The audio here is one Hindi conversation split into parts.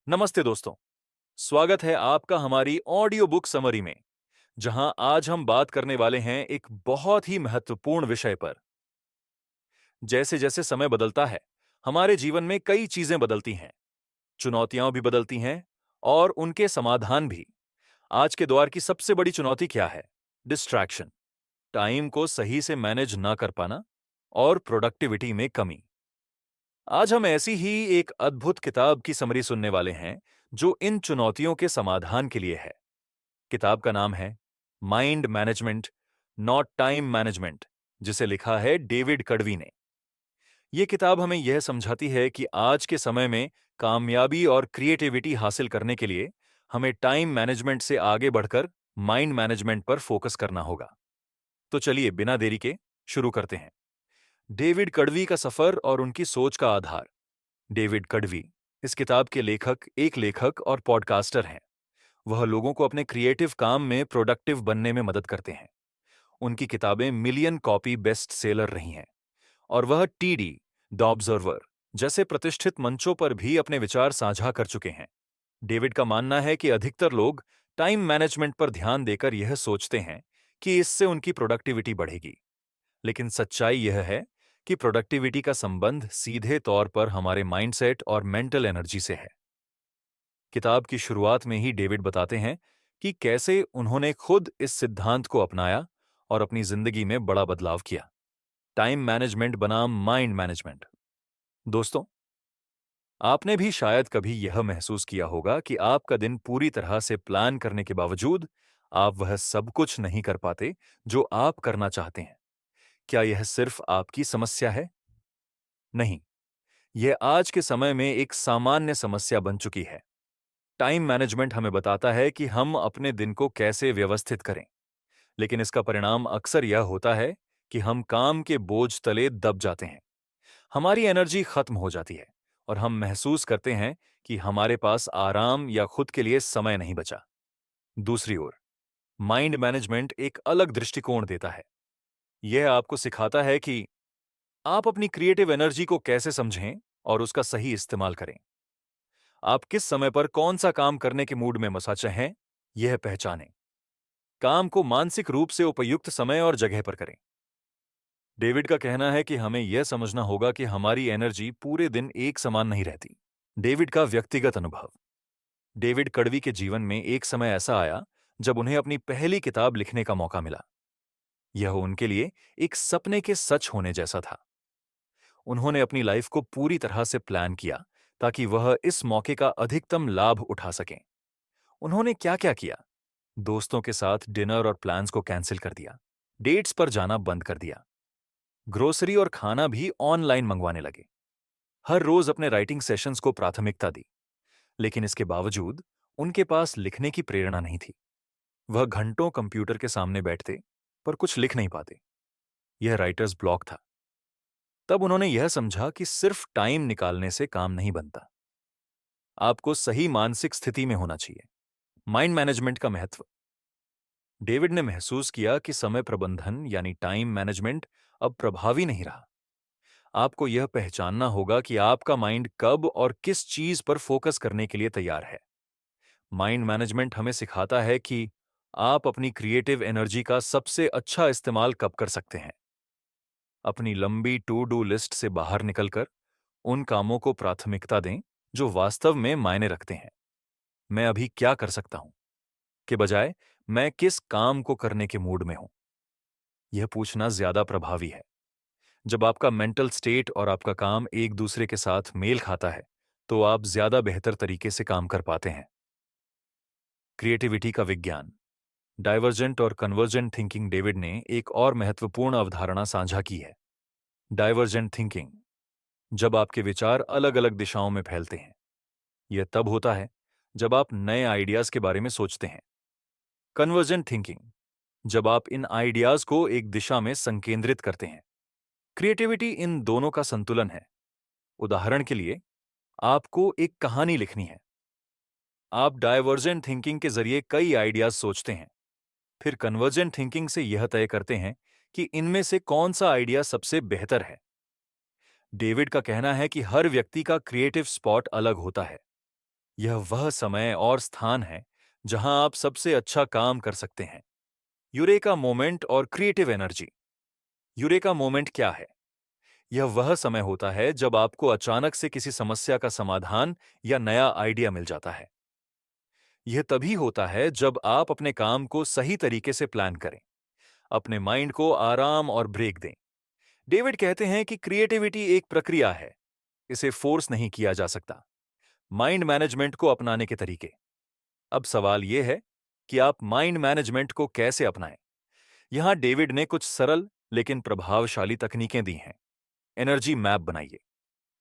नमस्ते दोस्तों। स्वागत है आपका हमारी ऑडियो बुक समरी में, जहां आज हम बात करने वाले हैं एक बहुत ही महत्वपूर्ण विषय पर। जैसे जैसे समय बदलता है, हमारे जीवन में कई चीजें बदलती हैं, चुनौतियां भी बदलती हैं और उनके समाधान भी। आज के दौर की सबसे बड़ी चुनौती क्या है? डिस्ट्रैक्शन, टाइम को सही से मैनेज ना कर पाना और प्रोडक्टिविटी में कमी। आज हम ऐसी ही एक अद्भुत किताब की समरी सुनने वाले हैं, जो इन चुनौतियों के समाधान के लिए है। किताब का नाम है mind management, not time management, जिसे लिखा है डेविड कड़वी ने। यह किताब हमें यह समझाती है कि आज के समय में कामयाबी और क्रिएटिविटी हासिल करने के लिए हमें टाइम मैनेजमेंट से आगे बढ़कर माइंड मैनेजमेंट पर फोकस करना होगा। तो चलिए बिना देरी के शुरू करते हैं। डेविड कड़वी का सफर और उनकी सोच का आधार। डेविड कड़वी इस किताब के एक लेखक और पॉडकास्टर हैं। वह लोगों को अपने क्रिएटिव काम में प्रोडक्टिव बनने में मदद करते हैं। उनकी किताबें मिलियन कॉपी बेस्ट सेलर रही हैं और वह टीडी, द ऑब्जर्वर जैसे प्रतिष्ठित मंचों पर भी अपने विचार साझा कर चुके हैं। डेविड का मानना है कि अधिकतर लोग टाइम मैनेजमेंट पर ध्यान देकर यह सोचते हैं कि इससे उनकी प्रोडक्टिविटी बढ़ेगी, लेकिन सच्चाई यह है कि प्रोडक्टिविटी का संबंध सीधे तौर पर हमारे माइंडसेट और मेंटल एनर्जी से है। किताब की शुरुआत में ही डेविड बताते हैं कि कैसे उन्होंने खुद इस सिद्धांत को अपनाया और अपनी जिंदगी में बड़ा बदलाव किया। टाइम मैनेजमेंट बनाम माइंड मैनेजमेंट। दोस्तों, आपने भी शायद कभी यह महसूस किया होगा कि आपका दिन पूरी तरह से प्लान करने के बावजूद आप वह सब कुछ नहीं कर पाते जो आप करना चाहते हैं। क्या यह सिर्फ आपकी समस्या है? नहीं, यह आज के समय में एक सामान्य समस्या बन चुकी है। टाइम मैनेजमेंट हमें बताता है कि हम अपने दिन को कैसे व्यवस्थित करें, लेकिन इसका परिणाम अक्सर यह होता है कि हम काम के बोझ तले दब जाते हैं। हमारी एनर्जी खत्म हो जाती है और हम महसूस करते हैं कि हमारे पास आराम या खुद के लिए समय नहीं बचा। दूसरी ओर, माइंड मैनेजमेंट एक अलग दृष्टिकोण देता है। यह आपको सिखाता है कि आप अपनी क्रिएटिव एनर्जी को कैसे समझें और उसका सही इस्तेमाल करें। आप किस समय पर कौन सा काम करने के मूड में मसाचे हैं, यह पहचानें। काम को मानसिक रूप से उपयुक्त समय और जगह पर करें। डेविड का कहना है कि हमें यह समझना होगा कि हमारी एनर्जी पूरे दिन एक समान नहीं रहती। डेविड का व्यक्तिगत अनुभव। डेविड कड़वी के जीवन में एक समय ऐसा आया जब उन्हें अपनी पहली किताब लिखने का मौका मिला। यह उनके लिए एक सपने के सच होने जैसा था। उन्होंने अपनी लाइफ को पूरी तरह से प्लान किया ताकि वह इस मौके का अधिकतम लाभ उठा सकें। उन्होंने क्या-क्या किया? दोस्तों के साथ डिनर और प्लान्स को कैंसिल कर दिया। डेट्स पर जाना बंद कर दिया। ग्रोसरी और खाना भी ऑनलाइन मंगवाने लगे। हर रोज अपने राइटिंग सेशंस को प्राथमिकता दी। लेकिन इसके बावजूद उनके पास लिखने की प्रेरणा नहीं थी। वह घंटों कंप्यूटर के सामने बैठते, पर कुछ लिख नहीं पाते। यह राइटर्स ब्लॉक था। तब उन्होंने यह समझा कि सिर्फ टाइम निकालने से काम नहीं बनता। आपको सही मानसिक स्थिति में होना चाहिए। माइंड मैनेजमेंट का महत्व। डेविड ने महसूस किया कि समय प्रबंधन यानी टाइम मैनेजमेंट अब प्रभावी नहीं रहा। आपको यह पहचानना होगा कि आपका माइंड कब और किस चीज पर फोकस करने के लिए तैयार है। माइंड मैनेजमेंट हमें सिखाता है कि आप अपनी क्रिएटिव एनर्जी का सबसे अच्छा इस्तेमाल कब कर सकते हैं। अपनी लंबी टू डू लिस्ट से बाहर निकलकर उन कामों को प्राथमिकता दें जो वास्तव में मायने रखते हैं। मैं अभी क्या कर सकता हूं के बजाय मैं किस काम को करने के मूड में हूं, यह पूछना ज्यादा प्रभावी है। जब आपका मेंटल स्टेट और आपका काम एक दूसरे के साथ मेल खाता है, तो आप ज्यादा बेहतर तरीके से काम कर पाते हैं। क्रिएटिविटी का विज्ञान। डाइवर्जेंट और कन्वर्जेंट थिंकिंग। डेविड ने एक और महत्वपूर्ण अवधारणा साझा की है, डाइवर्जेंट थिंकिंग। जब आपके विचार अलग अलग दिशाओं में फैलते हैं, यह तब होता है जब आप नए आइडियाज के बारे में सोचते हैं। कन्वर्जेंट थिंकिंग, जब आप इन आइडियाज को एक दिशा में संकेंद्रित करते हैं। क्रिएटिविटी इन दोनों का संतुलन है। उदाहरण के लिए, आपको एक कहानी लिखनी है। आप डाइवर्जेंट थिंकिंग के जरिए कई आइडियाज सोचते हैं, फिर कन्वर्जेंट थिंकिंग से यह तय करते हैं कि इनमें से कौन सा आइडिया सबसे बेहतर है। डेविड का कहना है कि हर व्यक्ति का क्रिएटिव स्पॉट अलग होता है। यह वह समय और स्थान है जहां आप सबसे अच्छा काम कर सकते हैं। यूरेका मोमेंट और क्रिएटिव एनर्जी। यूरेका मोमेंट क्या है? यह वह समय होता है जब आपको अचानक से किसी समस्या का समाधान या नया आइडिया मिल जाता है। यह तभी होता है जब आप अपने काम को सही तरीके से प्लान करें, अपने माइंड को आराम और ब्रेक दें। डेविड कहते हैं कि क्रिएटिविटी एक प्रक्रिया है, इसे फोर्स नहीं किया जा सकता। माइंड मैनेजमेंट को अपनाने के तरीके। अब सवाल यह है कि आप माइंड मैनेजमेंट को कैसे अपनाएं। यहां डेविड ने कुछ सरल लेकिन प्रभावशाली तकनीकें दी हैं। एनर्जी मैप बनाइए।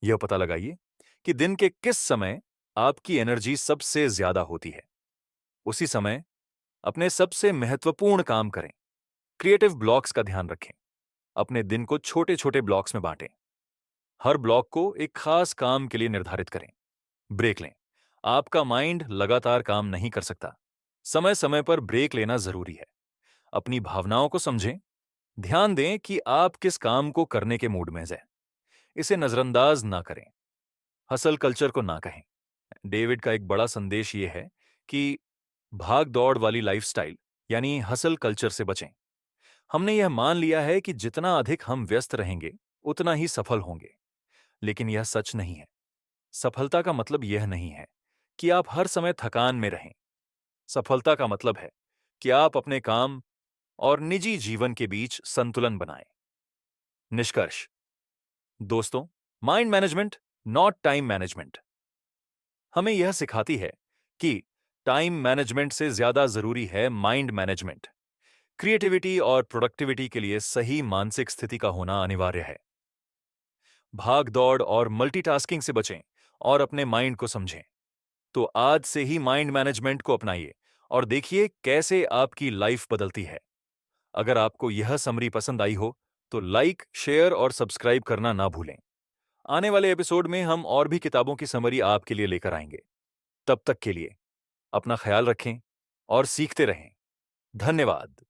यह पता लगाइए कि दिन के किस समय आपकी एनर्जी सबसे ज्यादा होती है। उसी समय अपने सबसे महत्वपूर्ण काम करें। क्रिएटिव ब्लॉक्स का ध्यान रखें। अपने दिन को छोटे छोटे ब्लॉक्स में बांटें। हर ब्लॉक को एक खास काम के लिए निर्धारित करें। ब्रेक लें। आपका माइंड लगातार काम नहीं कर सकता। समय समय पर ब्रेक लेना जरूरी है। अपनी भावनाओं को समझें। ध्यान दें कि आप किस काम को करने के मूड में हैं। इसे नजरअंदाज ना करें। हसल कल्चर को ना कहें। डेविड का एक बड़ा संदेश यह है कि भाग दौड़ वाली लाइफस्टाइल यानी हसल कल्चर से बचें। हमने यह मान लिया है कि जितना अधिक हम व्यस्त रहेंगे उतना ही सफल होंगे, लेकिन यह सच नहीं है। सफलता का मतलब यह नहीं है कि आप हर समय थकान में रहें। सफलता का मतलब है कि आप अपने काम और निजी जीवन के बीच संतुलन बनाएं। निष्कर्ष। दोस्तों, mind management not time management हमें यह सिखाती है कि टाइम मैनेजमेंट से ज्यादा जरूरी है माइंड मैनेजमेंट। क्रिएटिविटी और प्रोडक्टिविटी के लिए सही मानसिक स्थिति का होना अनिवार्य है। भाग दौड़ और मल्टीटास्किंग से बचें और अपने माइंड को समझें। तो आज से ही माइंड मैनेजमेंट को अपनाइए और देखिए कैसे आपकी लाइफ बदलती है। अगर आपको यह समरी पसंद आई हो तो लाइक, शेयर और सब्सक्राइब करना ना भूलें। आने वाले एपिसोड में हम और भी किताबों की समरी आपके लिए लेकर आएंगे। तब तक के लिए अपना ख्याल रखें और सीखते रहें। धन्यवाद।